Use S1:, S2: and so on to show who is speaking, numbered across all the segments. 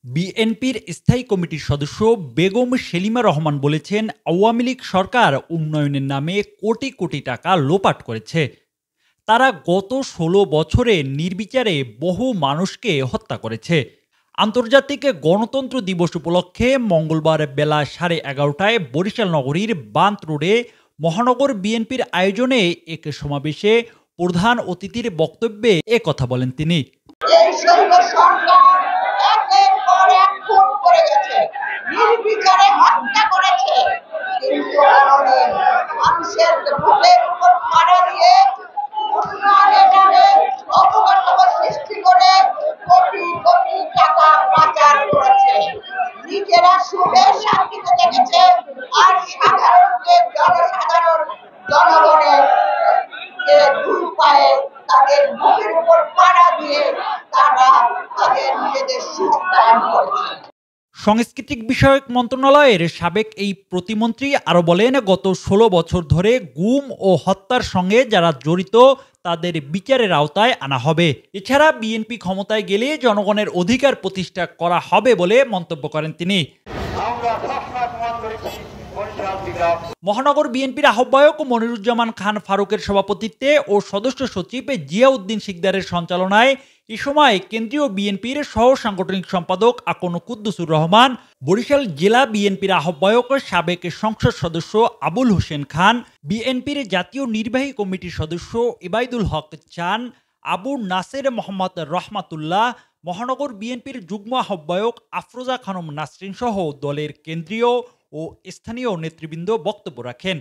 S1: বিএনপির স্থায়ী কমিটির সদস্য বেগম সেলিমা রহমান বলেছেন, আওয়ামী লীগ সরকার উন্নয়নের নামে কোটি কোটি টাকা লোপাট করেছে। তারা গত ১৬ বছরে নির্বিচারে বহু মানুষকে হত্যা করেছে। আন্তর্জাতিক গণতন্ত্র দিবস উপলক্ষে মঙ্গলবার বেলা 11:30টায় বরিশাল নগরীর বান্দ রোডে মহানগর বিএনপির আয়োজনে এক সমাবেশে প্রধান অতিথির বক্তব্যে কথা বলেন তিনি।
S2: এই শৈব সরকার একের পর এক খুন করে গেছে, নির্বিচারে হত্যা করেছে, কিন্তু কোনোদিন মানুষের বুকের উপর পাড়া দিয়ে উন্নয়নের নামে অপকর্তব্য সৃষ্টি করে কোটি কোটি টাকা পাচার করেছে। নিজেরা সুখে শান্তিতে থেকেছে, আর সাধারণকে জনগণের দুই পায়ে তাদের বুকের উপর পাড়া দিয়ে তারা তাদের নিজেদের সুখ কায়েম করেছে।
S1: সাংস্কৃতিক বিষয়ক মন্ত্রণালয়ের সাবেক এই প্রতিমন্ত্রী আরও বলেন, গত ১৬ বছর ধরে গুম ও হত্যার সঙ্গে যারা জড়িত তাদের বিচারের আওতায় আনা হবে। এছাড়া বিএনপি ক্ষমতায় গেলে জনগণের অধিকার প্রতিষ্ঠা করা হবে বলে মন্তব্য করেন তিনি। মহানগর বিএনপির আহ্বায়ক মনিরুজ্জামান খান ফারুকের সভাপতিত্বে ও সদস্য সচিব জিয়াউদ্দিন শিকদারের সঞ্চালনায় এ সময় কেন্দ্রীয় বিএনপির সহ সাংগঠনিক সম্পাদক আকন কুদ্দুসুর রহমান, বরিশাল জেলা বিএনপির আহ্বায়ক সাবেক সংসদ সদস্য আবুল হোসেন খান, বিএনপির জাতীয় নির্বাহী কমিটির সদস্য ইবাইদুল হক চান, আবু নাসের মোহাম্মদ রহমাতুল্লাহ, মহানগর বিএনপির যুগ্ম আহ্বায়ক আফরোজা খানম নাসরিন সহ দলের কেন্দ্রীয় ও স্থানীয় নেতৃবৃন্দ বক্তব্য রাখেন।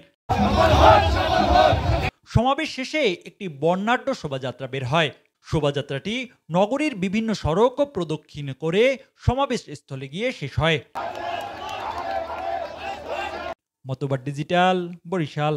S1: সমাবেশ শেষে একটি বর্ণাঢ্য শোভাযাত্রা বের হয়। শোভাযাত্রাটি নগরীর বিভিন্ন সড়ক প্রদক্ষিণ করে সমাবেশ স্থলে গিয়ে শেষ হয়। মতবাদ ডিজিটাল, বরিশাল।